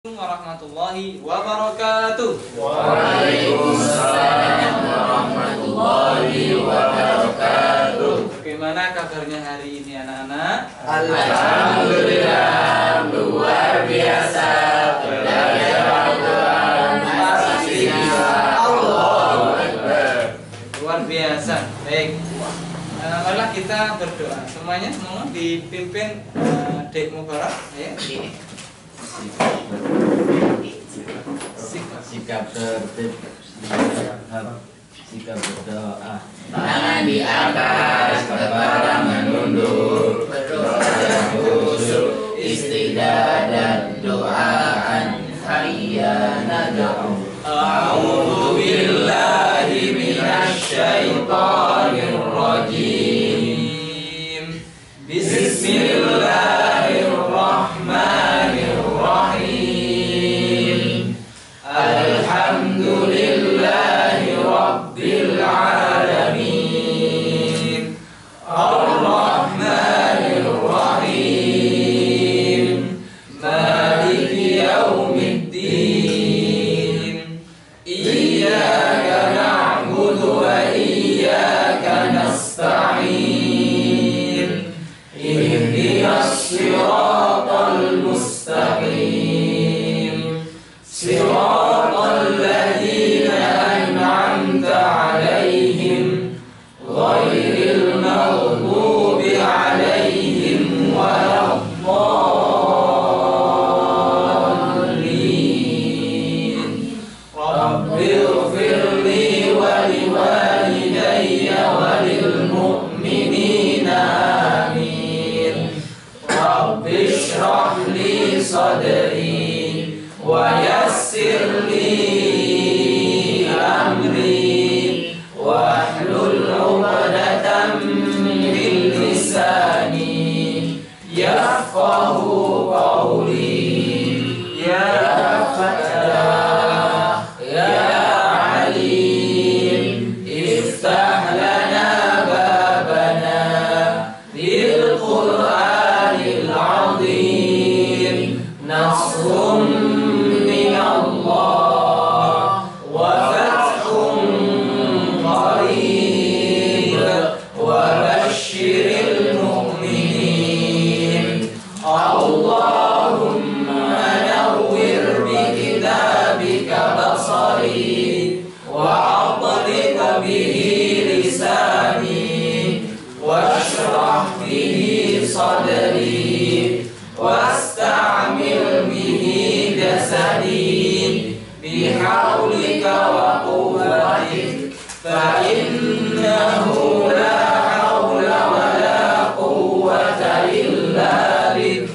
Warahmatullahi wabarakatuh. Waalaikumsalam warahmatullahi wabarakatuh. Bagaimana kabarnya hari ini anak-anak? Alhamdulillah, luar biasa. Belajar Al-Quran masih bisa. Allahu Akbar. Luar biasa. Baik. Marilah kita berdoa. Semuanya mohon dipimpin Dek Mubarak ya. Sikap tertib, sikap berdoa, Tangan di atas, kepala menunduk, berdoa khusyuk, istighfar dan doaan. Hayya nad'u. A'udzu billahi minasy syaithanir rajim. Bismillahirrahmanirrahim. Alhamdulillahi rabbil alamin. Ar-Rahmanir Rahim. Maliki yaumiddin. Iyyaka na'budu wa iyyaka nasta'in. Ihdinas siratal mustaqim. Siratal ladzina an'amta 'alaihim ghairil maghdubi 'alaihim waladdallin. Rabbighfirli wa liwalidayya wa lil mu'minina amin. Rabbi shrah li sadri wa yassir li amri wahlul 'uqdatam min lisani yafqahu qawli. Ya Fattah ya Alim, iftah lana babana bil Qur'anil 'azim. Nasrun min Allah wa fathun qarib wa basyiril mu'minin. Allahumma nawwir bi kitabika basari wa adrik bihi lisani washrah bihi sadri wasta'mil bihi jasadi bihaulika wa quwwatik fa innahu la hawla wa la quwwata illa bik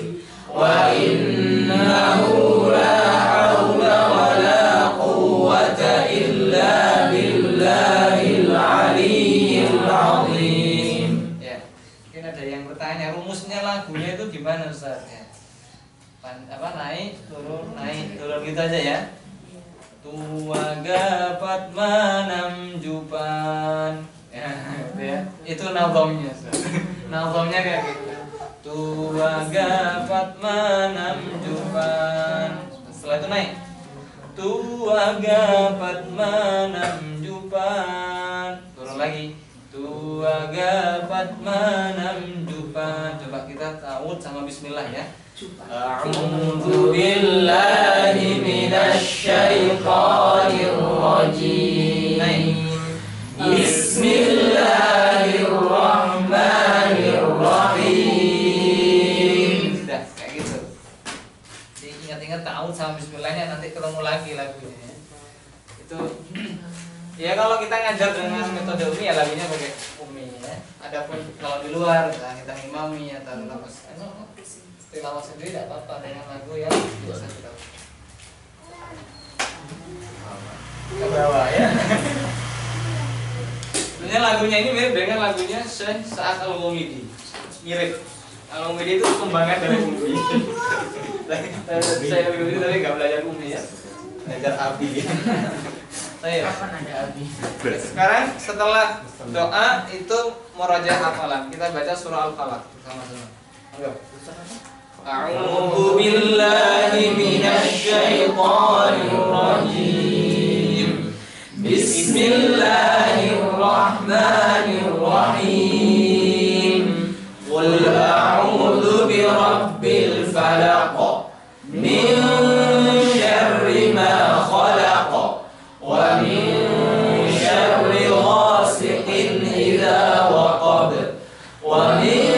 wa innahu la hawla wa la quwwata illa billahil aliyyil azim. Ya. Mungkin ada yang bertanya rumusnya lagunya itu gimana Ustaz ya? Naik turun gitu aja ya. Tua gapat manam jupan ya, gitu ya. Itu nazomnya nazomnya kayak gitu. Tua gapat manam jupan. Setelah itu naik. Tua gapat manam jupan. Turun lagi. Tua gapat manam jupan. Coba kita ta'awudz sama bismillah ya. A'udzu billahi minasy syaithanir rajim. Bismillahirrahmanirrahim. Sudah kayak gitu. Jadi ingat-ingat ta'awudz sama bismillahnya, nanti ketemu lagi lagunya ya. Itu ya kalau kita ngajar dengan metode umi ya lagunya pakai umi ya. Adapun kalau di luar kita imami atau lapas tilawah sendiri tidak apa-apa dengan lagu yang biasa kita ke bawah ya. Sebenarnya lagunya ini mirip dengan lagunya Syekh Sa'ad Al-Ghumidi. Mirip. Al-Ghumidi itu kembangan dari umi. Saya Al-Ghumidi tapi nggak belajar umi ya, belajar abi. Kapan ada abi? Sekarang setelah doa itu murajaah hafalan. Kita baca surah Al-Falaq sama-sama. Enggak. A'udzu billahi minasy syaithanir rajim. Bismillahirrahmanirrahim. Qul a'udzu birabbil falaq min syarri ma khalaq wa min syarri ghasiqin idza waqab wa min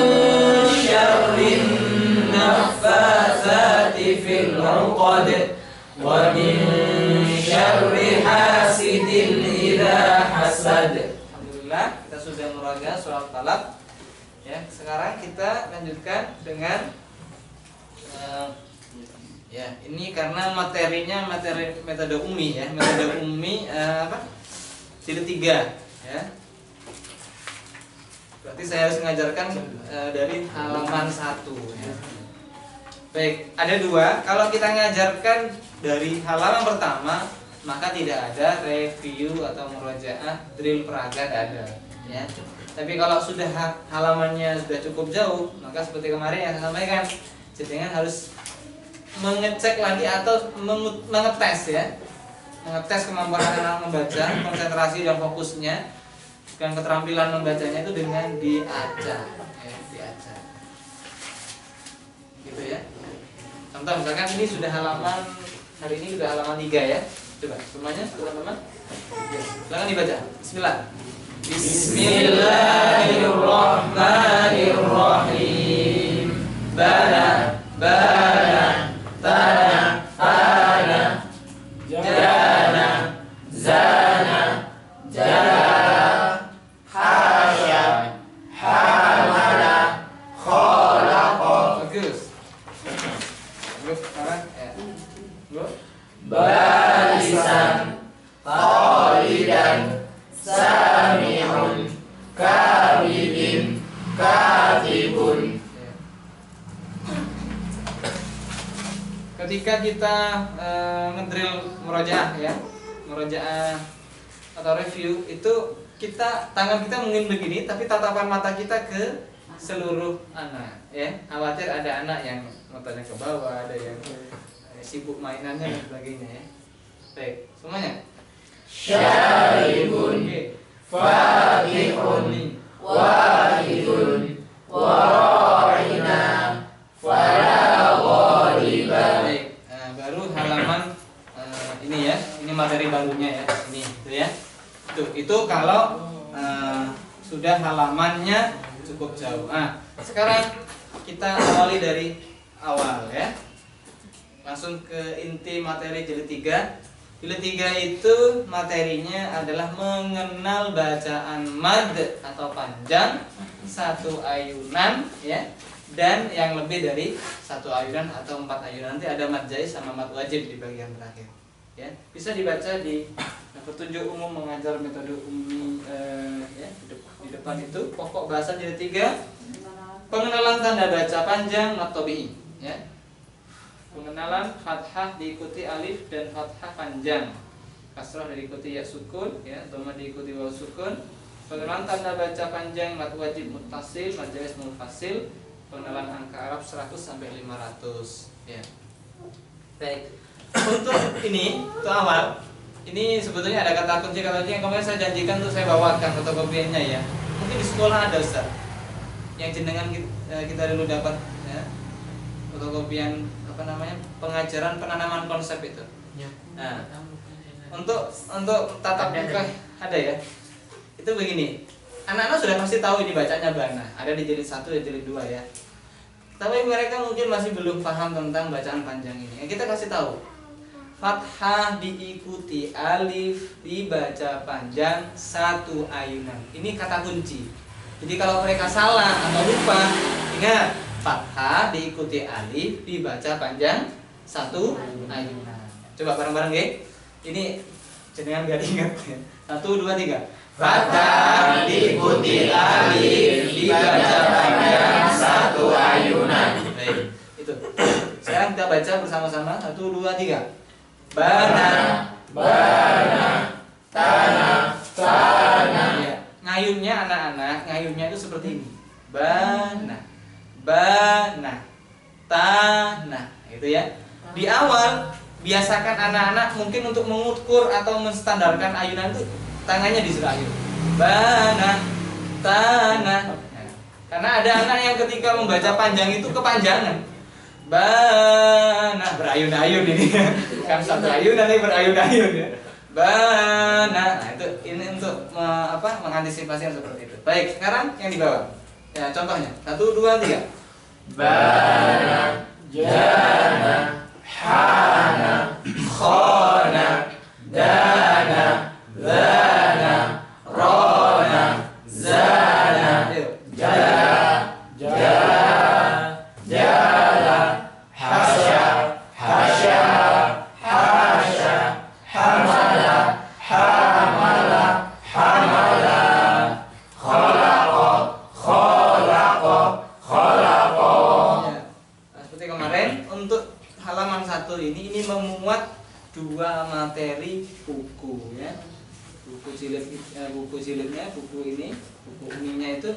syarri naffatsati fil 'uqad wa min syarri hasidin idza hasad. Alhamdulillah kita sudah murajaah surah Falaq. Ya, sekarang kita lanjutkan dengan ya, ini karena materinya materi metode ummi ya, metode ummi jilid 3 ya. Berarti saya harus mengajarkan dari halaman 1 ya. Baik, ada 2. Kalau kita mengajarkan dari halaman pertama, maka tidak ada review atau murajaah drill peraga, tidak ada ya. Tapi kalau sudah halamannya sudah cukup jauh, maka seperti kemarin yang saya sampaikan, jenengan harus mengecek lagi atau mengetes ya, mengetes kemampuan anak-anak membaca, konsentrasi dan fokusnya, dan keterampilan membacanya itu dengan diacak, ya, diacak, gitu ya. Contoh misalkan ini sudah halaman, hari ini sudah halaman 3 ya. Coba semuanya teman-teman, ya, silakan dibaca. Bismillah. Bismillahirrahmanirrahim. Bana, bana, tana, ana, jana, zana, jara, hasya, hamala, khalaqa. Bagus. Bagus. Sekarang ya. Go. Barisan, khalidan, sami'un, kabidin, katibun. Ketika kita ngedrill murojaah ya, murojaah atau review itu tangan kita mungkin begini, tapi tatapan mata kita ke seluruh anak ya. Khawatir ada anak yang matanya ke bawah, ada yang sibuk mainannya dan sebagainya ya. Baik, semuanya. Syaribun, fakihun, wahidun, wara'ina, fala ghaliba. Baik, baru halaman ini ya, ini materi barunya ya, ini itu ya. Itu kalau sudah halamannya cukup jauh. Nah, sekarang kita awali dari awal ya. Langsung ke inti materi jilid 3. Jilid 3 itu materinya adalah mengenal bacaan mad atau panjang, 1 ayunan ya, dan yang lebih dari 1 ayunan atau 4 ayunan. Nanti ada mad jaiz sama mad wajib di bagian terakhir. Ya, bisa dibaca di petunjuk umum mengajar metode ummi ya, di depan itu pokok bahasa jilid 3. Pengenalan tanda baca panjang mad tabi'i ya. Pengenalan fathah diikuti alif dan fathah panjang, kasrah diikuti ya sukun ya, dhamma diikuti waw sukun. Pengenalan tanda baca panjang mad wajib muttasil, mad jaiz munfasil. Pengenalan angka Arab 100 sampai 500 ya. Baik. Untuk ini, untuk awal, ini sebetulnya ada kata kunci yang kemarin saya janjikan untuk saya bawakan fotokopiannya ya. Mungkin di sekolah ada Ustaz, yang jenengan kita dulu dapat ya, fotokopian pengajaran penanaman konsep itu. Nah, untuk tatap muka ada ya. Itu begini. Anak-anak sudah pasti tahu ini bacanya bana. Ada di jilid 1 dan jilid 2 ya. Tapi mereka mungkin masih belum paham tentang bacaan panjang ini. Kita kasih tahu. Fathah diikuti alif dibaca panjang 1 ayunan. Ini kata kunci. Jadi kalau mereka salah atau lupa, ingat fathah diikuti alif dibaca panjang 1 ayunan. Coba bareng-bareng ya. Ini jenengan gak ingat ya. 1, 2, 3. Fathah diikuti alif dibaca panjang 1 ayunan. Baik, itu. Sekarang kita baca bersama-sama 1, 2, 3. Bana, bana, tanah, tanah. Ya. Ngayunnya anak-anak, ngayunnya itu seperti ini. Bana, bana. tanah, gitu ya. Di awal biasakan anak-anak mungkin untuk mengukur atau menstandarkan ayunan itu tangannya disuruh ayun. Bana, tanah. Nah, karena ada anak yang ketika membaca panjang itu kepanjangan. Bana, berayun-ayun ini. Bukan satu ayunan, ini berayun-ayun ya. Bana. Nah, itu ini untuk mengantisipasi yang seperti itu. Baik, sekarang yang di bawah. Ya, contohnya. 1 2 3. Bana, jana, hana, khana, dana, zana, rona, zana, jala, jala, jala, hasya, hasya, hasya, hamala, hamala, hamala, khalaqa, khalaqa, khalaqa. Ya. Nah, seperti kemarin untuk halaman 1 ini memuat 2 materi buku ya. Buku jilidnya, buku ininya itu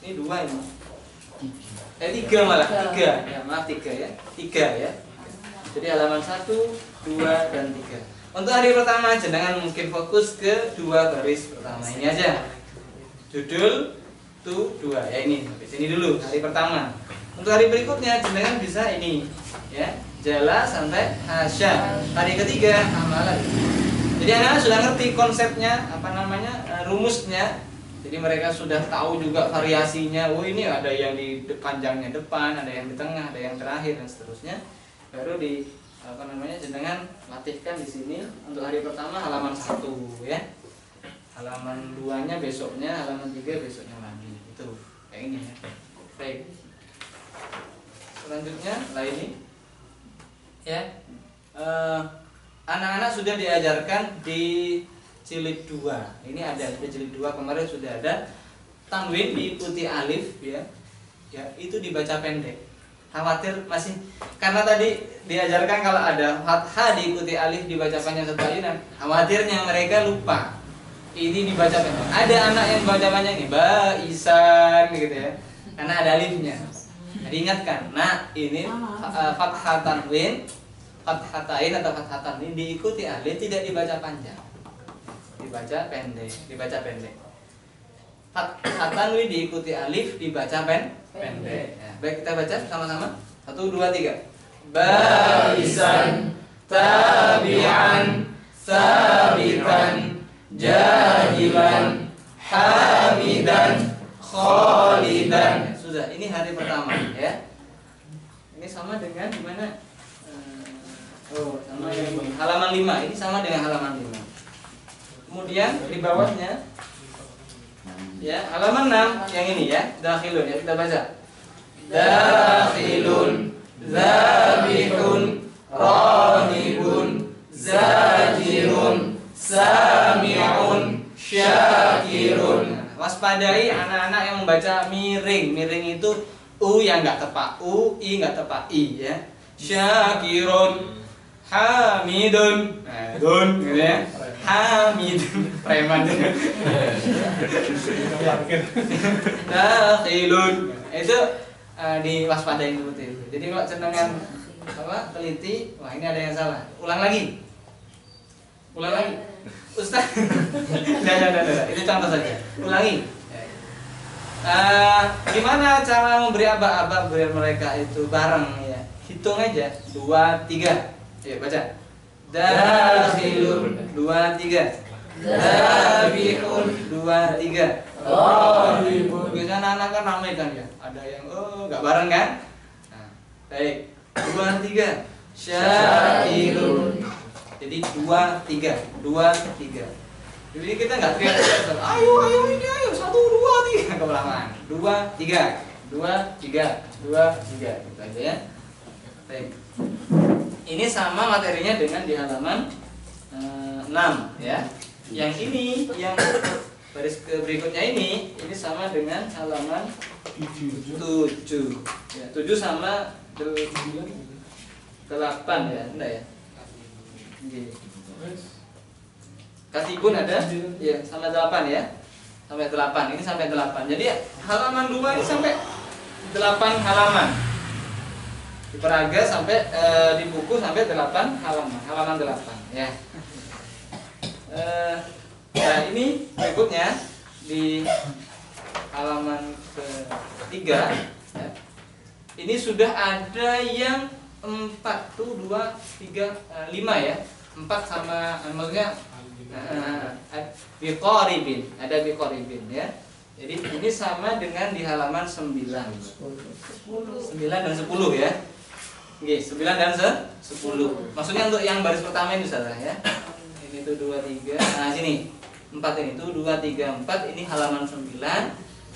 ini 2 ini. 3 malah, 3. Ya, maaf 3 ya. 3 ya. Jadi halaman 1, 2 dan 3. Untuk hari pertama jenengan mungkin fokus ke 2 baris pertama ini aja. Judul tuh 2 ya, ini sampai sini dulu hari pertama. Untuk hari berikutnya jenengan bisa ini ya, jala sampai hasya. Hari ketiga amalan. Jadi anak sudah ngerti konsepnya, rumusnya. Jadi mereka sudah tahu juga variasinya. Oh, ini ada yang di panjangnya depan, ada yang di tengah, ada yang terakhir dan seterusnya. Baru jenengan latihkan di sini untuk hari pertama halaman 1 ya. Halaman 2-nya besoknya, halaman 3 besoknya lagi. Itu kayak ini ya. Baik. Selanjutnya ini ya, anak-anak sudah diajarkan di jilid 2. Ini ada di jilid 2 kemarin sudah ada. Tanwin diikuti alif ya. Ya, itu dibaca pendek. Khawatir masih karena tadi diajarkan kalau ada fathah diikuti alif dibaca panjang satu ayunan. Khawatirnya mereka lupa. Ini dibaca pendek. Ada anak yang baca panjang nih, baisan gitu ya. Karena ada alifnya. Nah, diingatkan. Nah, ini fathah tanwin, fathatain atau fathah tanwin diikuti alif tidak dibaca panjang. Dibaca pendek. Fathah tanwin diikuti alif dibaca pendek. Ya, baik, kita baca sama-sama. 1 2 3. Baisan, tabi'an, sabitan, jahilan, hamidan, khalidan. Sudah, ini hari pertama ya. Ini sama dengan gimana? Sama yang ini. Halaman 5. Ini sama dengan halaman 5. Kemudian di bawahnya ya, halaman 6 yang ini ya, dakhilun ya, kita baca. Dakhilun, zabihun, ranibun, zajirun, sami'un, syakirun. Waspadai anak-anak yang membaca miring. Miring itu u yang enggak tepat u, i enggak tepat i ya. Syakirun, hamidun, dun gitu ya. Hamidun, preman. Dakhilun. Itu diwaspadai seperti itu. Jadi kalau jenengan teliti, wah ini ada yang salah. Ulang lagi. Ustaz. Tidak. Itu contoh saja. Ulangi. Gimana cara memberi aba-aba biar mereka itu bareng ya? Hitung aja. 2 3. Ya, baca. Dakhilun 2 3. Zabihun 2 3. Biasanya anak-anak kan ramai kan ya. Ada yang enggak bareng kan? Nah, baik. 2 3. Syakirun. Jadi 2 3. Jadi kita nggak teriak, ayo ini ayo 1 2 3 keulangan. 2 3 2 3 gitu aja ya. Baik. Ini sama materinya dengan di halaman 6 ya. Yang ini yang baris berikutnya ini sama dengan halaman 7. Ya, 7 sama 8 ya, enggak ya? Katibun ada ya, sampai 8 ya. Sampai 8. Ini sampai 8. Jadi halaman 2 ini sampai 8 halaman. Diperaga sampai di buku sampai 8 halaman, halaman 8 ya. Nah ini berikutnya di halaman ketiga ya. Ini sudah ada yang 4 tuh 2, 3, 5 ya. 4 sama maksudnya biqaribin, ada biqaribin ya. Jadi ini sama dengan di halaman 9 dan 10 ya. Oke, 9 dan 10. Maksudnya untuk yang baris pertama ini saudara ya. Ini tuh 2, 3. Nah, sini. 4 ini tuh 2, 3, 4. Ini halaman 9.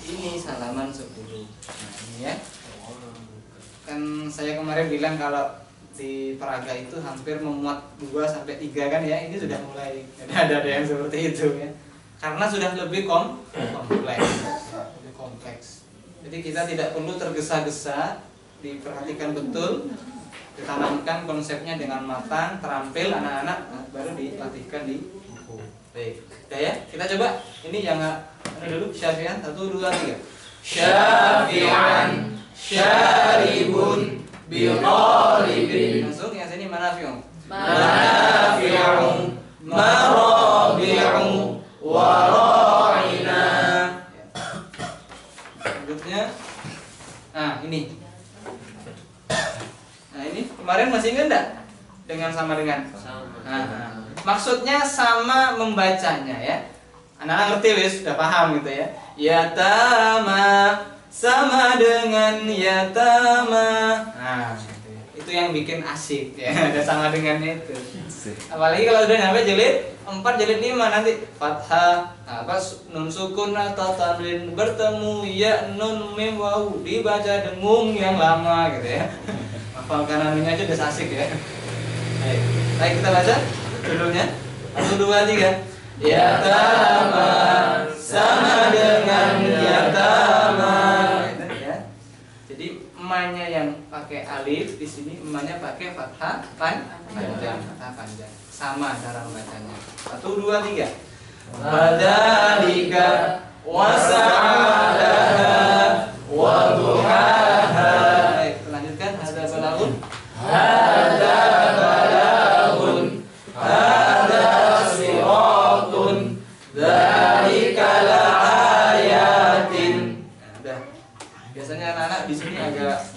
Ini halaman 10. Nah, ini ya. Kan saya kemarin bilang kalau di peraga itu hampir memuat 2 sampai 3 kan ya. Ini sudah mulai ada yang seperti itu ya. Karena sudah lebih kompleks. Jadi kita tidak perlu tergesa-gesa, diperhatikan betul, ditanamkan konsepnya dengan matang, terampil anak-anak, nah, baru dilatihkan di buku. Baik, udah ya, kita coba. Ini yang dulu Syafi'an 1, 2, 3. Syafi'an syaribun biqaribin. Langsung yang sini Manafi'un. Manafi'un marabi'u wara'ina. Selanjutnya, nah ini. Nah ini kemarin masih ingat enggak? Dengan sama dengan? Nah, maksudnya sama membacanya ya. Anak-anak ngerti wis, sudah paham gitu ya. Yatama sama dengan yatama. Nah, gitu ya. Itu yang bikin asik ya. Ada sama dengannya itu. Apalagi kalau udah nyampe jilid 4, jilid 5 nanti fathah, apa nun sukun atau tanwin bertemu ya nun mim waw dibaca dengung yang lama gitu ya. Hafalkan anunya aja udah asik ya. Baik kita baca judulnya 1, 2, 3. Yatama sama dengan yatama. Gitu ya. Jadi emaknya yang pakai alif, di sini emaknya pakai fathah panjang, fathah panjang. Sama cara membacanya. 1, 2, 3. Fadzalika wasa'alaha wa duhaha. Baik, lanjutkan hadza balaghun. Hadza balaghun. Hadza siratun. Dzalika laayatin. Nah, udah. Biasanya anak-anak di sini agak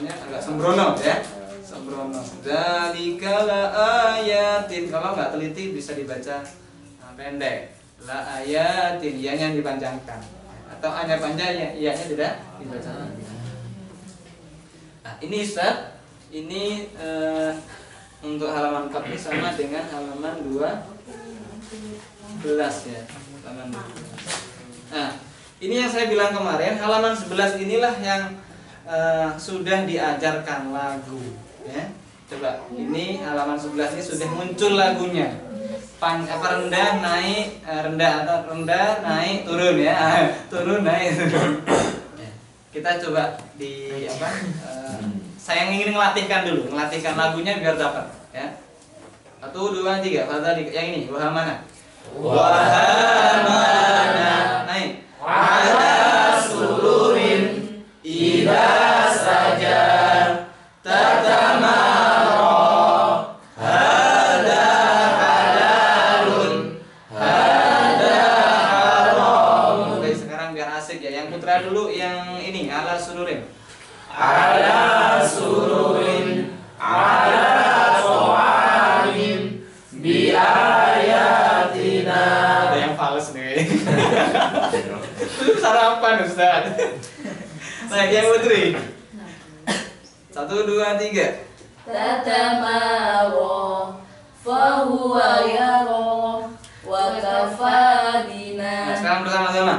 agak sembrono ya. Sembrono. Dzalika laayatin. Kalau nggak teliti bisa dibaca pendek. Laayatin, ianya yang dipanjangkan. Atau hanya panjang, ianya tidak dibaca. Nah, ini Ustaz, ini untuk halaman 4 ini sama dengan halaman 12 ya. Halaman 12. Nah, ini yang saya bilang kemarin, halaman 11 inilah yang sudah diajarkan lagu ya. Coba, ini halaman 11 ini sudah muncul lagunya. Rendah naik, rendah atau rendah naik turun ya. Turun naik turun. Ya. Kita coba di apa? Saya ingin ngelatihkan dulu, ngelatihkan lagunya biar dapat ya. 1, 2, 3. Fadzalika yang ini, wahamana. Wahamana naik. Ala sururin idza saja tatamara hada halalun hada haram. Oke, sekarang biar asik ya. Yang putra dulu yang ini ala sururin. Ala sururin ala so'alim bi ayatina. Ada yang fals nih. Sarapan Ustaz. Nah, yang putri. 1, 2, 3. Tatamaro fahuwa yaro wa kafadina. Nah, sekarang bersama-sama.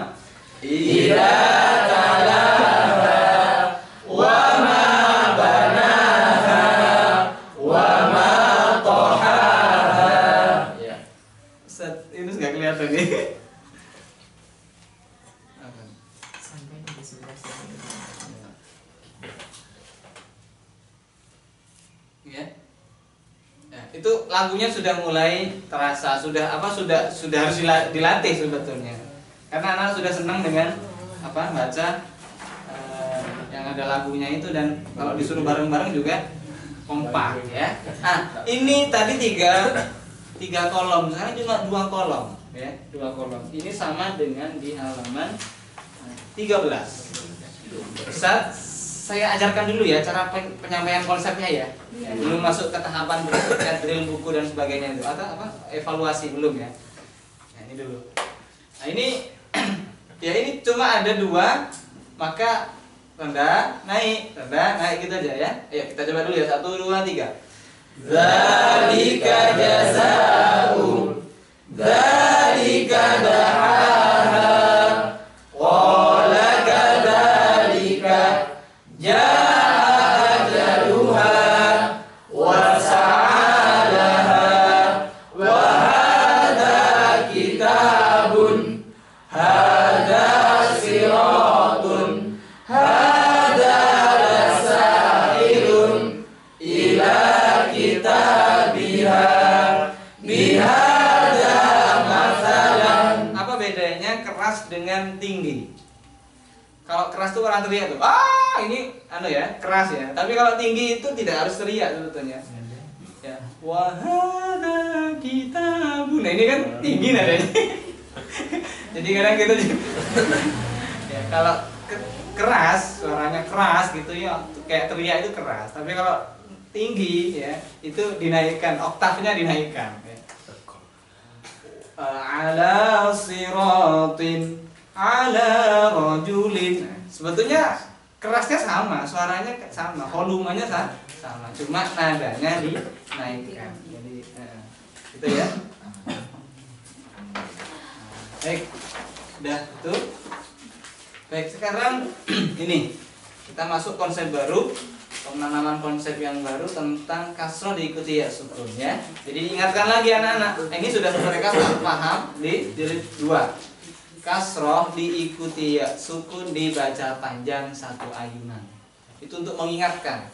Ila talaha wa ma banaha wa ma tahaha. Ya. Ustaz, ini nggak kelihatan nih. Sampai di 11 Ya. Ya, itu lagunya sudah mulai terasa, sudah harus dilatih sebetulnya. Karena anak sudah senang dengan baca yang ada lagunya itu, dan kalau disuruh bareng-bareng juga kompak ya. Nah, ini tadi tiga kolom, sekarang cuma 2 kolom ya, 2 kolom. Ini sama dengan di halaman 13. Bisa saya ajarkan dulu ya cara penyampaian konsepnya ya. Belum masuk ke tahapan berikutnya drill buku dan sebagainya itu, atau apa evaluasi belum ya. Nah, ini dulu. Nah, ini ya ini cuma ada 2, maka rendah naik gitu aja ya. Ayo kita coba dulu ya, 1 2 3. Dzalika jazaa'u dzalika dahaha qala kadzalika jaa'a ajaluha wa sa'alaha wa hadza kitabun hadza siratun hadza rasailun ila kitabiha bihada masalan. Apa bedanya keras dengan tinggi? Kalau keras tuh orang teriak tuh, ah ini ya keras ya. Tapi kalau tinggi itu tidak harus teriak sebetulnya. Ya, wahada kitabun. Nah ini kan tinggi nadanya. Jadi kadang kita ya kalau keras, suaranya keras gitu ya, kayak teriak itu keras. Tapi kalau tinggi ya itu dinaikkan, oktavnya dinaikkan ya. Ala siratin ala rajulin. Sebetulnya kerasnya sama, suaranya sama, volumenya sama, cuma nadanya dinaikkan. Jadi itu ya. Baik, udah tuh. Baik, sekarang ini kita masuk konsep baru, penanaman konsep yang baru tentang kasroh diikuti ya sukun ya. Jadi ingatkan lagi anak-anak, ini sudah mereka paham di jilid 2. Kasroh diikuti ya sukun dibaca panjang 1 ayunan. Itu untuk mengingatkan,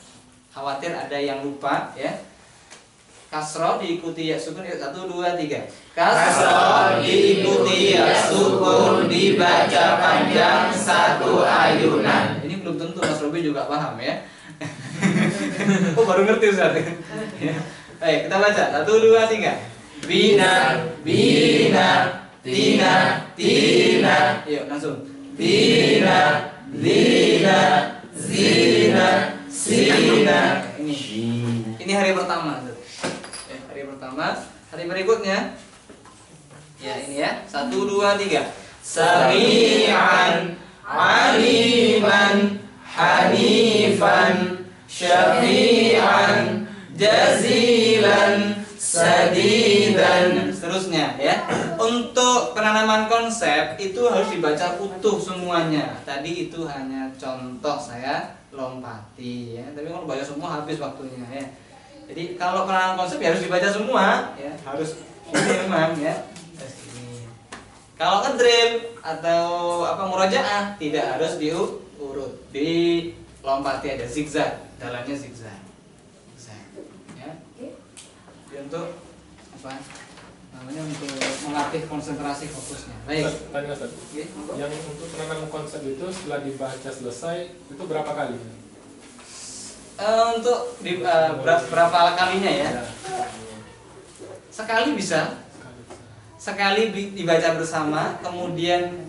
khawatir ada yang lupa ya. Kasroh diikuti ya sukun, 1 2 3. Kasroh diikuti ya sukun dibaca panjang 1 ayunan. Ini belum tentu Mas Robi juga paham ya. Oh baru ngerti Ustaz. Ya. Baik, kita baca 1 2 3. Bina bina tina tina. Yuk langsung. Bina zina zina sina. Ini hari pertama. Ya, hari pertama. Hari berikutnya. Ya ini ya. 1 2 3. Sami'an aliman hanifan syafi'an jazilan sadidan. Seterusnya ya. Untuk penanaman konsep itu harus dibaca utuh semuanya. Tadi itu hanya contoh, saya lompati ya. Tapi kalau baca semua habis waktunya ya. Jadi kalau penanaman konsep ya harus dibaca semua ya. Harus memang ya. Kalau ngedrill atau apa murojaah tidak harus diurut, dilompati ada zigzag, jalannya zigzag. Ya. Jadi untuk apa? Namanya untuk melatih konsentrasi fokusnya. Baik. Tanya Ustaz. Yang untuk penanaman konsep itu setelah dibaca selesai itu berapa kali? Untuk berapa kalinya ya? Sekali bisa. Sekali dibaca bersama, kemudian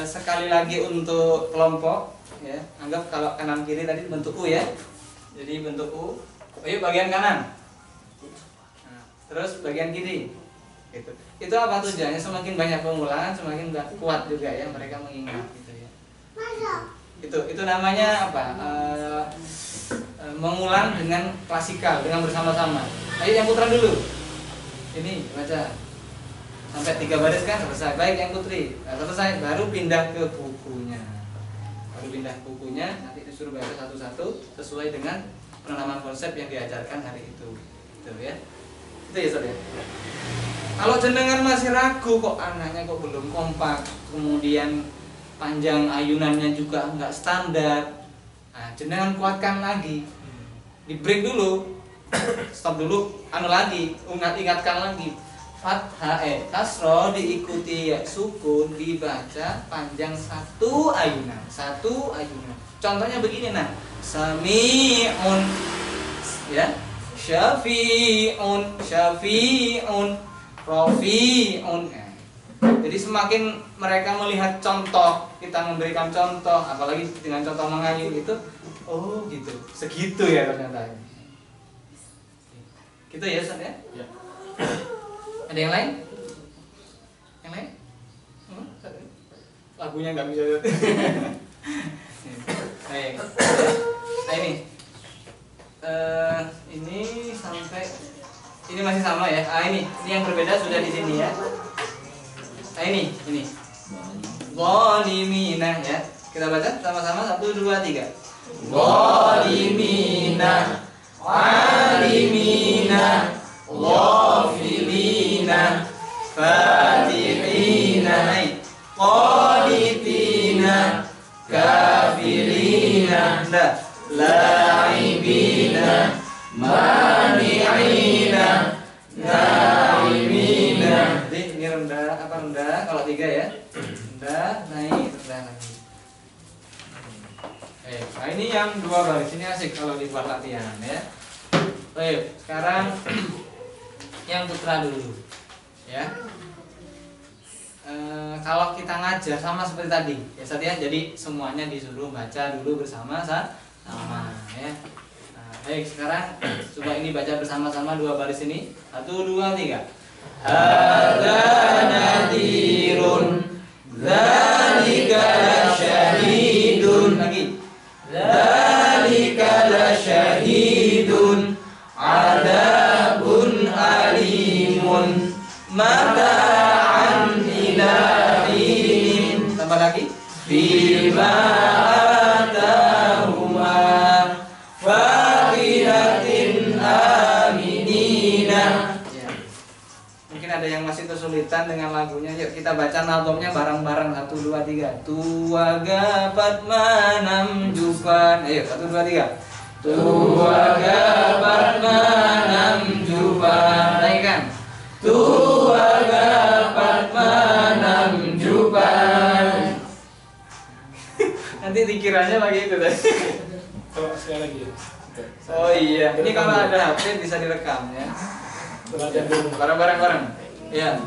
sekali lagi untuk kelompok ya. Anggap kalau kanan kiri tadi bentuk U ya. Jadi bentuk U. Ayo bagian kanan. Nah, terus bagian kiri. Gitu. Itu apa tujuannya? Semakin banyak pengulangan, semakin kuat juga ya mereka mengingat gitu ya. Itu namanya apa? Mengulang dengan klasikal, dengan bersama-sama. Ayo yang putra dulu. Ini baca. Sampai 3 baris kan selesai. Baik yang putri, selesai, baru pindah ke bukunya. Nanti disuruh baca satu-satu sesuai dengan penanaman konsep yang diajarkan hari itu. Gitu ya. Itu ya Sob ya. Kalau jenengan masih ragu kok anaknya kok belum kompak, kemudian panjang ayunannya juga nggak standar. Nah, jenengan kuatkan lagi. Di break dulu. Stop dulu, lagi, ingatkan lagi. fathah kasroh diikuti ya sukun dibaca panjang satu ayunan. Contohnya begini nah, sami'un ya, syafi'un, rafi'un. Jadi semakin mereka melihat contoh, kita memberikan contoh, apalagi dengan contoh mengayun itu, oh gitu, segitu ya ternyata. Gitu ya Ustaz ya? Ya. Ada yang lain? Yang lain? Lagunya nggak bisa. Baik. Nah ini sampai ini masih sama ya. Ini yang berbeda sudah di sini ya. Ini Zalimina ya. Kita baca sama-sama 1 2 3. Zalimina, alimina, ghafilina, fatihina, qanitina, kafirina, la'ibina, mani'ina, naimina. Jadi ini rendah apa rendah? Kalau 3 ya. Rendah, naik, rendah lagi. Nah ini yang 2 baris ini asik kalau dibuat latihan ya. Baik, sekarang yang putra dulu ya. Kalau kita ngajar sama seperti tadi ya Ustaz ya, jadi semuanya disuruh baca dulu bersama-sama ya. Nah, baik, sekarang coba ini baca bersama-sama 2 baris ini. 1 2 3. Hadza nadhirun, dzalika lasyahidun, Lagi. dzalika lasyahidun, adabun alimun, mata'an ilahin, Tambah lagi. fima atahuma, faqihatin aminina. Ya. Mungkin ada yang masih kesulitan dengan lagunya. Yuk kita baca nadhomnya bareng-bareng. 1 2 3. Tua gapat manam jupan. Ayo 1 2 3. Tua gapat manam jupan, Naikkan. tua gapat manam jupan. Nanti dikiranya lagi itu tadi. Coba sekali lagi. Oh iya. Ini kalau ada HP bisa direkam ya. Belajar dulu. Bareng-bareng. Ya.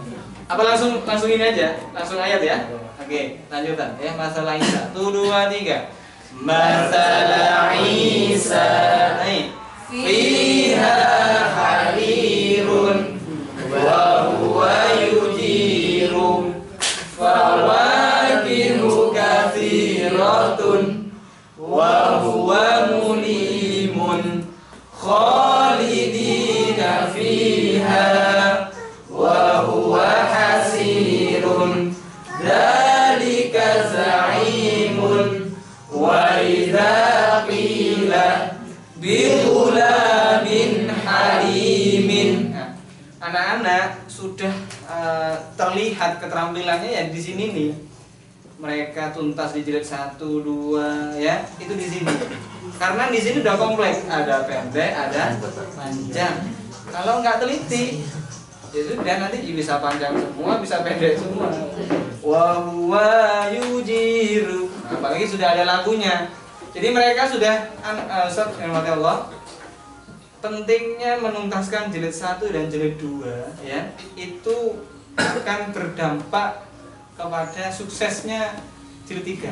Apa langsung ini aja? Langsung ayat ya. Oke, lanjutan ya. Masalah Isa. 1 2 3. Masalah Isa, Naik. fiha harirun, wa huwa yujiru, fawakihu kathiratun, wa huwa mulimun, khalidina fiha, wa huwa hasirun, dzalika za'imun, wa idza qila bighulamin halimin. Nah, anak-anak sudah terlihat keterampilannya ya di sini nih. Mereka tuntas di jilid 1 2 ya. Itu di sini. Karena di sini udah kompleks, ada pendek, ada panjang. Kalau nggak teliti, ya sudah nanti bisa panjang semua, bisa pendek semua. Wa huwa yujiru. Nah, apalagi sudah ada lagunya. Jadi mereka sudah Ustaz Allah, pentingnya menuntaskan jilid 1 dan jilid 2 ya. Itu akan berdampak kepada suksesnya jilid 3.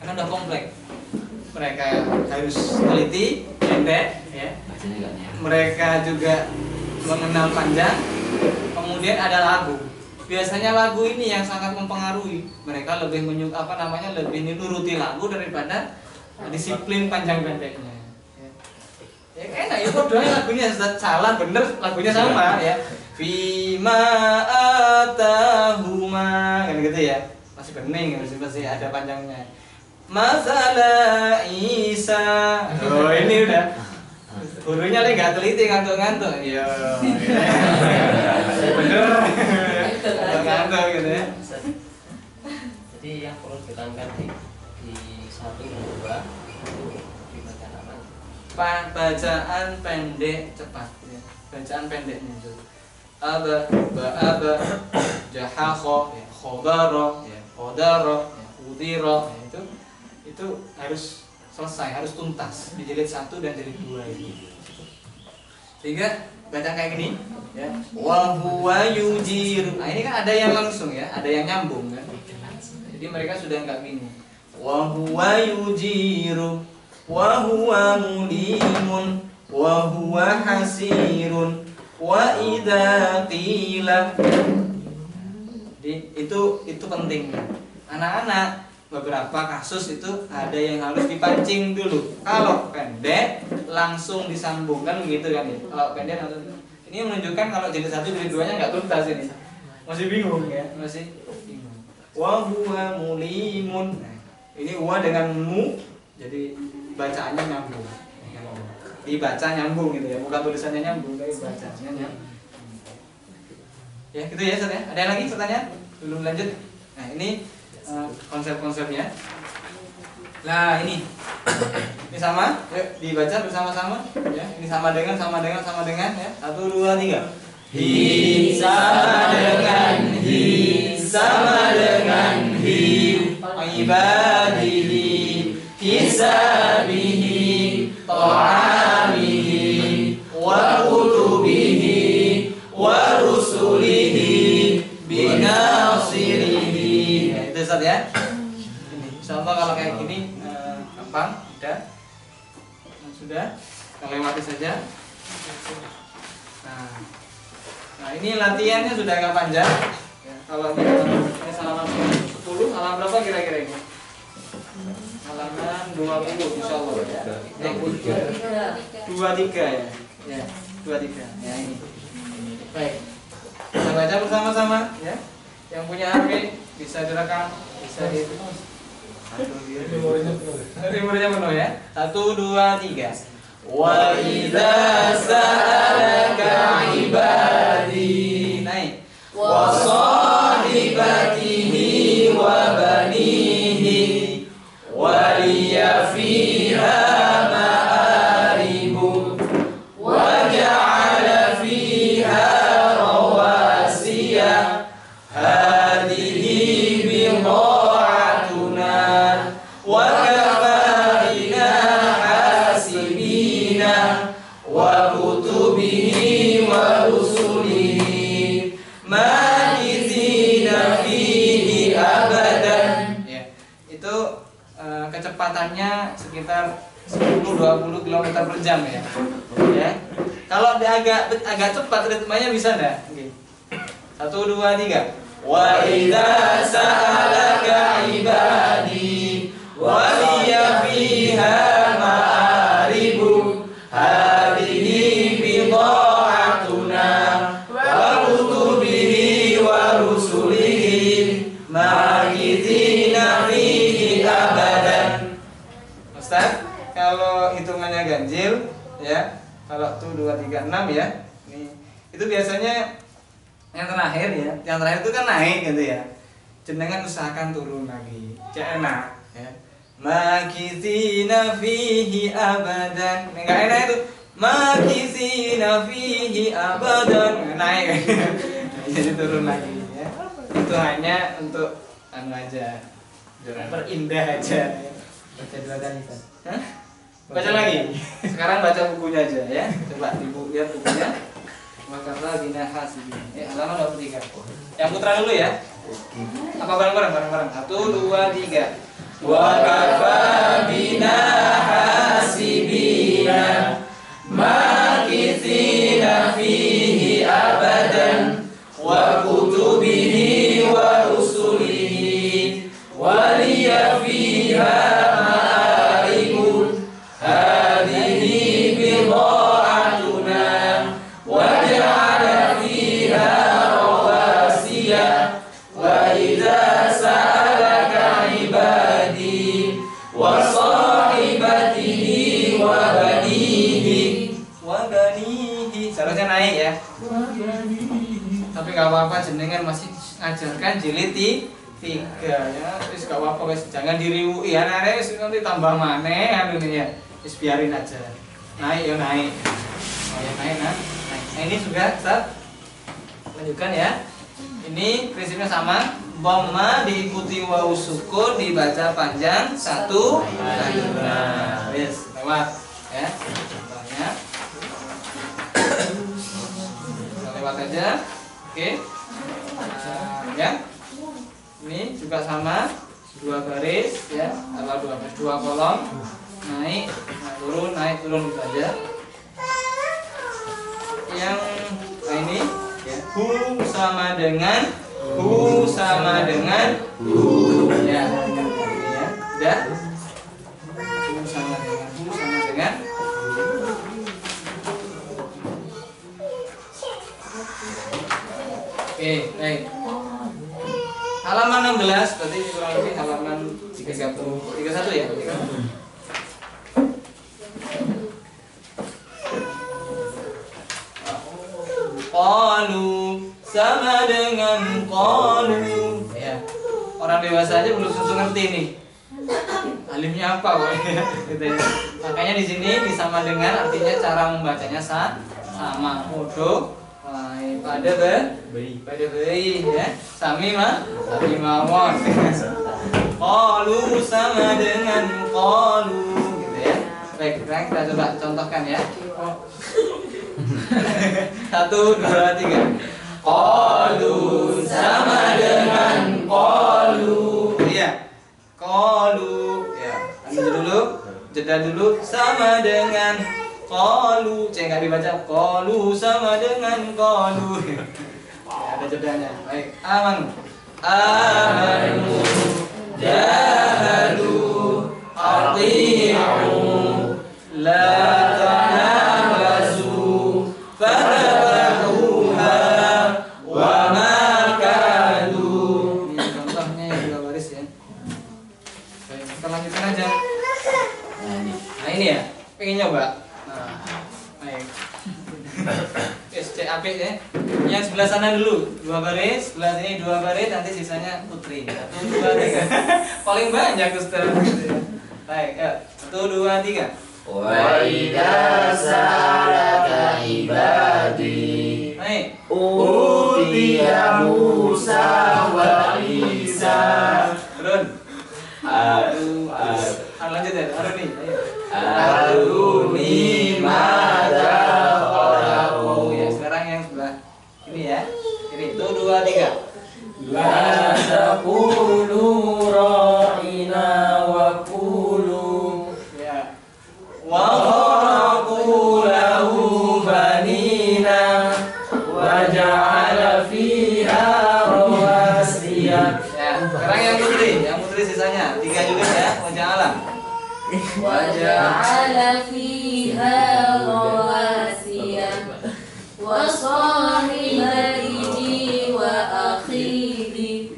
Karena udah kompleks. Mereka harus teliti, pendek ya. Mereka juga mengenal panjang. Kemudian ada lagu. Biasanya lagu ini yang sangat mempengaruhi. Mereka lebih lebih nuruti lagu daripada disiplin panjang pendeknya. Ya enak ya bodohnya lagunya salah bener lagunya sama ya. Fima atahuma kan gitu ya. Masih bening masih ada panjangnya. Masalah Isa. Oh ini udah gurunya nih nggak teliti ngantuk-ngantuk. Iya. Bener. Ngantuk gitu ya. Jadi yang perlu ditekankan di 1 dan 2 itu di bacaan apa? Bacaan pendek cepat ya. Bacaan pendeknya itu. aba, ba'aba, jahakho, ya, khodaro, ya, kodaro, ya, udiro, ya, itu harus selesai, harus tuntas di jilid 1 dan jilid 2 ini. Sehingga baca kayak gini, ya. Wa huwa yujiru. Nah, ini kan ada yang langsung ya, ada yang nyambung kan. Jadi mereka sudah enggak bingung. Wa huwa yujiru, wa huwa mulimun, wa huwa hasirun, wa idza qila. Jadi itu penting. Anak-anak, beberapa kasus itu ada yang harus dipancing dulu. Kalau pendek langsung disambungkan gitu kan ya. Kalau pendek langsung. Ini menunjukkan kalau jilid 1 jilid 2-nya enggak tuntas ini. Masih bingung ya, masih bingung. Wa huwa mulimun. Nah, ini wa dengan mu jadi bacaannya nyambung. Dibaca nyambung gitu ya, bukan tulisannya nyambung, tapi bacanya nyambung. Ya, gitu ya, Ustaz ya. Ada yang lagi pertanyaan? Belum lanjut. Nah, ini konsep-konsepnya. Nah, ini sama, yuk dibaca bersama-sama ya. Ini sama dengan ya. 1 2 3. Hi sama dengan hi, sama dengan hi, ibadihi, hisabihi, ta'amihi, wa kutubihi, wa rusulihi, binasirihi. Ya, itu Ustaz ya. Ini insyaallah kalau kayak gini gampang, udah. Sudah, kita lewati saja. Nah, ini latihannya sudah agak panjang. Ya, kalau ini halaman 10, halaman berapa kira-kira ini? Halaman 20 insyaallah. 23 ya. Ya, 23. Ya, ini. Baik. Kita baca bersama-sama ya. Yang punya HP bisa direkam, bisa di memorinya penuh ya. 1 2 3. Wa idza sa'alaka ibadi, Naik. wa sahibatihi wa banihi, wa liya fiha ma'aribu, wa ja'ala fiha rawasiya, hadihi bidha'atuna, wa kafa bina hasibina, wa kutubihi wa rusulihi, makithina fihi abadan. Ya. Itu kecepatannya sekitar 10-20 km per jam ya. Ya. Kalau dia agak cepat ritmenya bisa enggak? Oke. 1 2 3. Wa idza sa'alaka ibadi wa liya fiha ma'aribu, hadihi bidha'atuna, wa kutubihi wa rusulihi, makithina fihi abadan. Ustaz, kalau hitungannya ganjil ya. Kalau tuh 2 3 6 ya. Ini itu biasanya yang terakhir ya. Yang terakhir itu kan naik gitu ya. Jenengan usahakan turun lagi. Cek enak ya. Makithina fihi abadan. Enggak enak itu. Makithina fihi abadan. Naik. Jadi turun lagi ya. Itu hanya untuk anu aja. Perindah aja. Baca 2 kali kan. Hah? Baca lagi. Sekarang baca bukunya aja ya. Coba Ibu lihat bukunya. Maka bina hasibin. Halaman 23. Yang putra dulu ya. Apa bareng-bareng? 1 2 3. Wa kafa bina hasibina, makithina fihi abadan, wa kutubihi wa rusulihi, wa liya fiha ma'aribun, hadihi bidha'atuna, wa ja'ala fiha rawasiya, wa idza sa'alaka ibadi wa sahibatihi wa banihi. Seharusnya naik ya. Tapi nggak apa-apa, jenengan masih ngajarkan jilid 3 ya. Terus nggak apa-apa, wes jangan diriwui ya. Nanti tambah maneh anu ini ya. Terus biarin aja. Naik ya naik. Oh ya naik nah. Nah ini sudah Ustaz. lanjutkan ya. Ini prinsipnya sama. Dhamma diikuti wawu sukun dibaca panjang satu kalimat. Yes, lewat ya. Contohnya. Lewat aja. Oke. Ya. Ini juga sama. 2 baris ya. Atau 2 kolom. Naik, naik turun gitu aja. Yang ini ya. Hu sama dengan hu sama dengan hu ya, ini ya, udah. Hu sama dengan oke, baik. Halaman 16 berarti kurang lebih halaman 31 ya. Qalu sama dengan qalu ya. Orang dewasa aja belum tentu ngerti nih. Alifnya apa kok gitu ya. Makanya di sini disama dengan artinya cara membacanya sama. Bodoh pada bayi ya. Sami mawon. Qalu sama dengan qalu gitu ya. Baik, sekarang kita coba contohkan ya. 1, 2, 3. Qalu sama dengan qalu. Iya. Qalu. Ya. Lanjut dulu. Jeda dulu. Sama dengan qalu. Enggak dibaca. Qalu sama dengan qalu. Ya, ada jedanya. Baik. Amanu. Jahadu ati'u La tanabasu fadabahuha wa makadu. Ini contohnya yang 2 baris ya. Baik, kita lanjutkan aja. Nah ini ya, pengen nyoba. Nah, baik. SCAP ya. Yang sebelah sana dulu 2 baris, sebelah sini 2 baris, nanti sisanya putri. 1, 2, 3. Paling banyak Ustaz gitu ya. Baik, ya. 1, 2, 3. Wa idza sa'alaka ibadi Baik. utiya Musa wa Isa. Turun. Lanjut ya, Aruni. Aruni madza khalaqu. Ya, sekarang yang sebelah ini ya. Ini 1, 2, 3. La taqulu ra'ina wa qulu Ya. wa kharaqu lahu banina wa ja'ala fiha rawasiya. Ya, sekarang yang putri sisanya 3 juga ya. Waja'ala. Waja'ala fiha rawasiya wa sahibatihi wa akhihi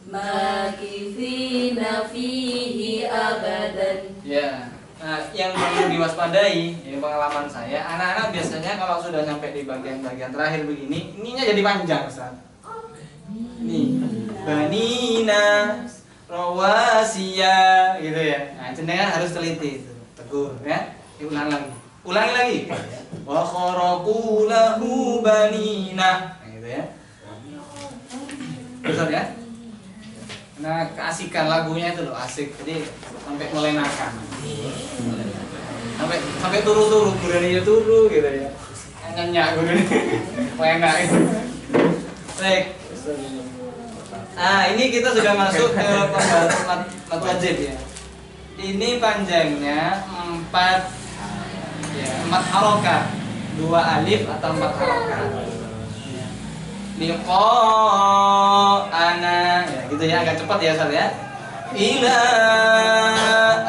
makithina fihi abadan. Ya. Nah, yang perlu diwaspadai, ini pengalaman saya, anak-anak biasanya kalau sudah nyampe di bagian-bagian terakhir begini, ininya jadi panjang, Ustaz. Nih, banina, rawasiya, gitu ya. Nah, jenengan harus teliti itu, tegur ya. Ulang lagi. Ulangi lagi. Wa kharaqu lahu banina. Nah, gitu ya. Betul ya? Nah, keasikan lagunya itu loh, asik. Jadi sampai mulai nakal. Sampai turu-turu, gurani turu gitu ya. Nyenyak gurani. Enak itu. Baik. Nah, ini kita sudah masuk ke pembahasan mat wajib ya. Ini panjangnya 4 harokat, 2 alif atau 4 harokat. Liqa ana ya gitu ya, agak cepat ya Ustaz ya. Ila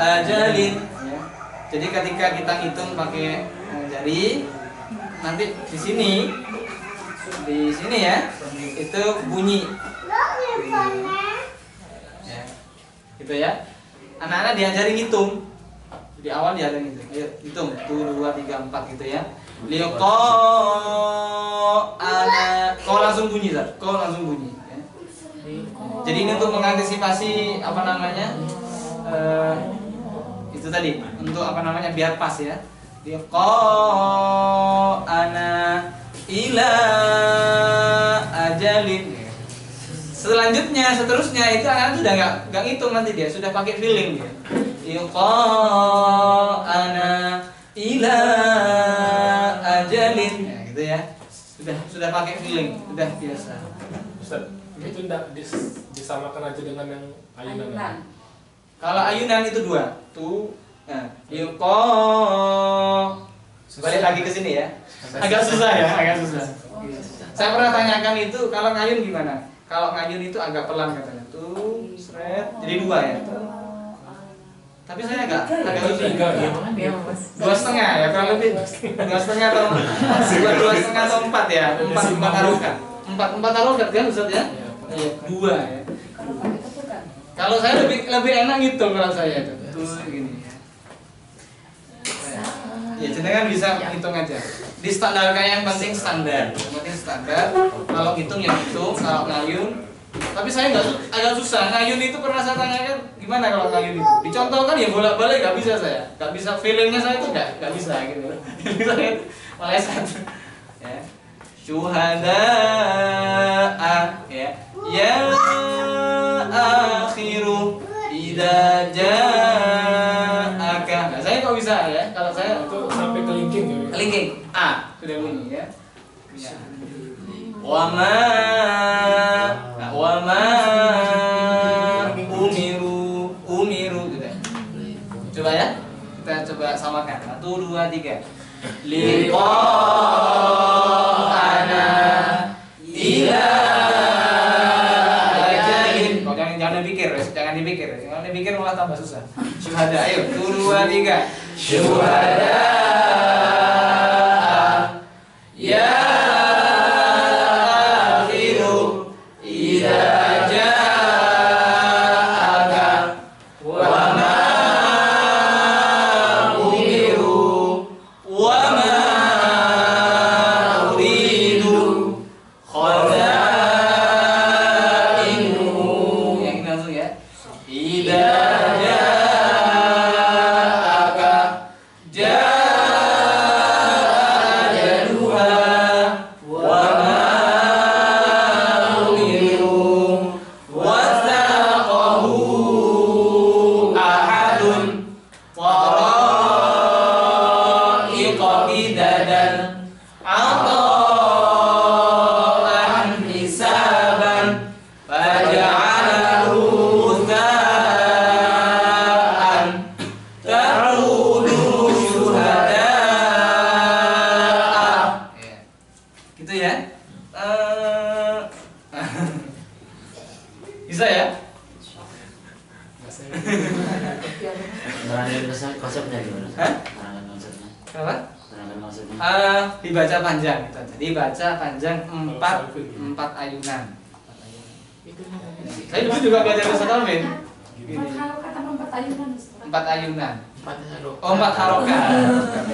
ajalin ya. Jadi ketika kita hitung pakai jari, nanti di sini ya itu bunyi ya, gitu ya. Anak-anak diajarin hitung di awal, diajarin hitung. Ayo hitung 1, 2, 3, 4 gitu ya. Liqa ana, kau langsung bunyi Zat, kau langsung bunyi ya. Jadi ini untuk mengantisipasi apa namanya itu tadi, untuk apa namanya biar pas ya. Liqa ana ila Selanjutnya, seterusnya itu anak sudah nggak ngitung nanti dia sudah pakai feeling dia. Ana ila ajalin, ya, gitu ya. Sudah pakai feeling, sudah biasa. Ustaz, itu tidak disamakan aja dengan yang ayunan. Kalau ayunan itu 2. Tuh. Nah, balik lagi ke sini ya. Agak susah ya, agak susah. Saya pernah tanyakan itu kalau ngayun gimana? Kalau ngayun itu agak pelan katanya. Tuh, seret. Jadi 2 ya. Tuh. Tapi saya agak susah. 2,5 ya, kurang lebih 2,5 atau 2,5 atau 4 ya. 4 harokat. 4 harokat kan Ustaz ya? Iya, 2 ya. Kalau saya lebih enak ngitung kalau saya itu. Tuh gini ya. Ya, jenengan bisa hitung aja. Di standarkan yang penting standar. Yang penting standar. Kalau hitung ya hitung, kalau ngayun. Tapi saya agak susah. Ngayun itu pernah saya tanyakan gimana kalau ngayun itu. Dicontohkan ya bolak-balik nggak bisa saya. Nggak bisa feelingnya saya itu nggak bisa gitu. Saya meleset. Ya. Syuhada ya. Ya akhiru idza ja'aka. Nah, saya kok bisa ya? Kalau saya Itu sampai kelingking ya. kelingking A sudah bunyi ya. Wama umiru sudah. Coba ya, kita coba samakan. 1, 2, 3. Liqa'ana ila ajalin. Kok jangan dipikir malah tambah susah. Syuhada, ayo 1, 2, 3. Syuhada ya akhiru idza ja'aka wa ma umiru wa ma uridu khazainuhu. Yang langsung ya. Idza ja'aka ja'ajaluha wa ma umiru wasaqahu ahadun taraiqa bidadan ata'an hisaban faja'alahu tha'an ta'udu syuhada'a. Gitu ya. Bisa ya? Menerangkan konsepnya gimana? Hah? Menerangkan konsepnya. Apa? Menerangkan konsepnya. Dibaca panjang gitu aja. Dibaca panjang 4 ayunan. Saya dulu juga belajar Ustaz Alvin. Gini. 4 ayunan. Oh, 4 harokat.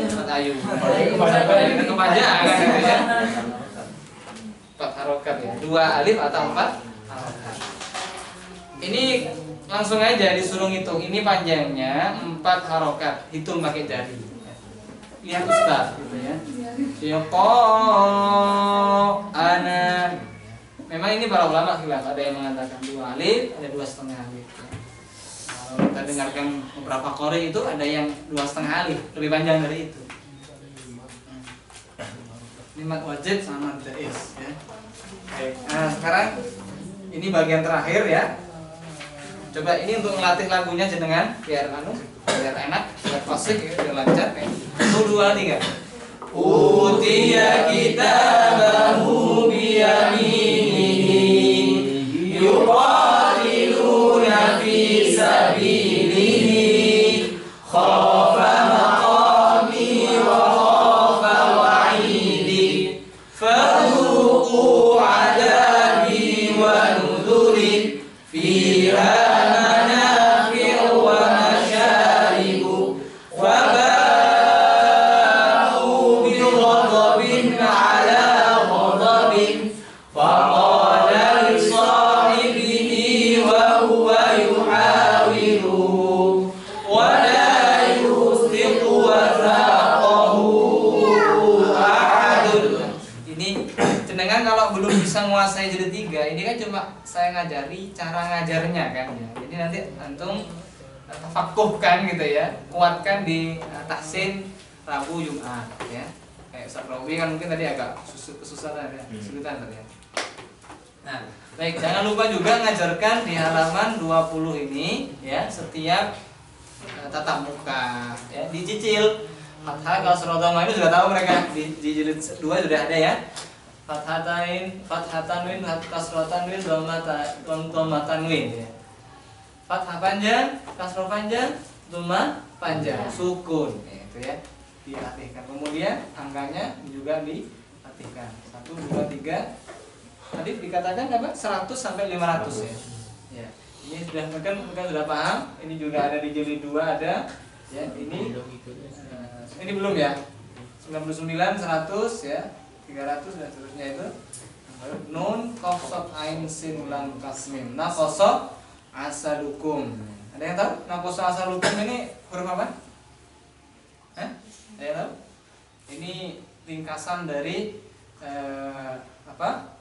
4 ayunan. Kepanjangan gitu ya. 4 harokat ya. 2 alif atau 4 harokat. Ini langsung aja disuruh ngitung. Ini panjangnya 4 harokat. Hitung pakai jari. Lihat Ustaz gitu ya. Ana. Memang ini para ulama khilaf. Ada yang mengatakan 2 alif, ada 2,5 alif. Kalau kita dengarkan beberapa qori itu ada yang 2,5 alif, lebih panjang dari itu. Ini mad wajib sama jaiz ya. Baik. Nah, sekarang ini bagian terakhir ya. Coba ini untuk melatih lagunya jenengan biar enak, biar fasih ya, biar lancar ya. 1, 2, 3. Utiya kitabahu biyaminihi yuqatiluna fi sabilihi khafa maqami wa khafa wa'idi fadhuqu adabi wa nudhuri fiha manafi'u wa masyaribu wa ba'u bi ghadabin 'ala ghadabin faqala li sahibihi wa huwa yuhawiru wa la yusliqu wathaqahu ahadun. Ini jenengan kalau belum bisa menguasai jilid 3, ini kan cuma saya ngajari cara ngajarnya kan ya. Jadi nanti antum tafakuhkan gitu ya, kuatkan di tahsin Rabu Jumat ya. Kayak Ustaz Rawi kan mungkin tadi agak kesusahan ya, kesulitan tadi ya. Nah, baik, jangan lupa juga ngajarkan di halaman 20 ini ya, setiap tatap muka ya, dicicil. Fathah kasrah dhamma itu sudah tahu mereka, di jilid 2 sudah ada ya. Fathatan win, kasratan win, dhammatan win ya. Fathah panjang, kasrah panjang, dhamma panjang, sukun ya, itu ya, dilatihkan. Kemudian angkanya juga dilatihkan. 1 2 3. Tadi dikatakan apa? 100 sampai 500 ya. Ya. Ini sudah mungkin sudah paham. Ini juga ada di jilid 2 ada ya. Ini belum ya. 99 100 ya. 300 dan seterusnya itu. Nun qaf sad ain sin lam kasmim. Naqasa asalukum. Ada yang tahu? Naqasa asalukum ini huruf apa? Ada yang tahu? Ini ringkasan dari apa?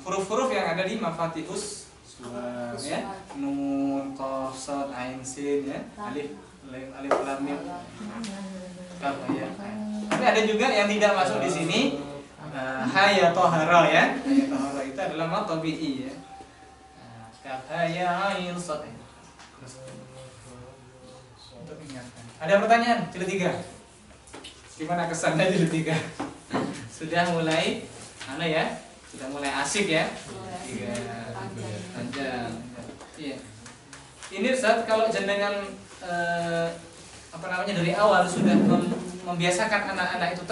Huruf-huruf yang ada di Mafatihus Suwar ya. Nun qaf sad ain sin ya. Alif lam mim. Ya. Tapi ada juga yang tidak masuk di sini. Haya tohara ya. Haya tohara itu adalah mad tabi'i ya. Kaf haya ain sad. Untuk ingatkan. Ada pertanyaan jilid 3? Gimana kesannya jilid 3? Sudah mulai ya? Sudah mulai asik ya? Panjang. Iya. Ini Ustaz kalau jenengan dari awal sudah membiasakan anak-anak itu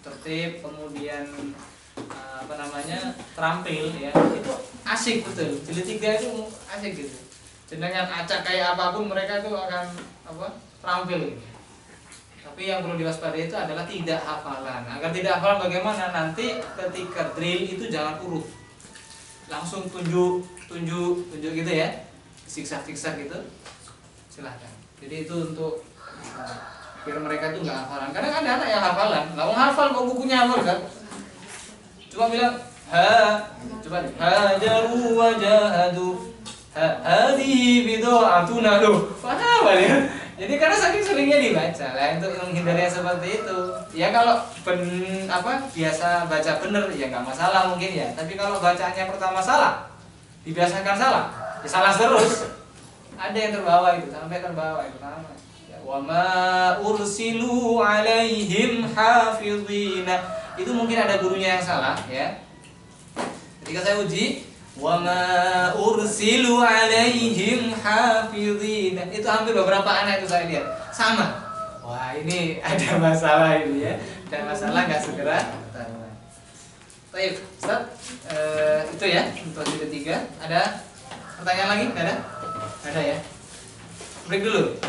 tertib, kemudian terampil ya, itu asik betul. Jilid 3 itu asik gitu. Jenengan acak kayak apapun mereka itu akan terampil. Tapi yang perlu diwaspadai itu adalah tidak hafalan. Agar tidak hafalan bagaimana nanti ketika drill itu jangan urut, langsung tunjuk gitu ya, siksa gitu. Silahkan. Jadi itu untuk biar mereka itu nggak hafalan. Kadang ada anak yang hafalan, nggak mau hafal kok bukunya hafal kan? Cuma bilang hajaru wajahadu hadhihi bid'atuna loh. Paham ya? Jadi karena saking seringnya dibaca lah, untuk menghindari yang seperti itu. Ya kalau biasa baca bener ya nggak masalah mungkin ya. Tapi kalau bacaannya pertama salah, dibiasakan salah, ya salah terus. Ada yang terbawa itu, sampai terbawa itu pertama. Wa ma ursilu alaihim hafizina. Itu mungkin ada gurunya yang salah ya. Ketika saya uji wa ma ursilu alaihim hafizina, itu hampir beberapa anak itu saya lihat sama. Wah, ini ada masalah ini ya. Ada masalah nggak segera. Baik, Ustaz, itu ya untuk jilid 3. Ada pertanyaan lagi? Nggak ada? Ada ya. Break dulu.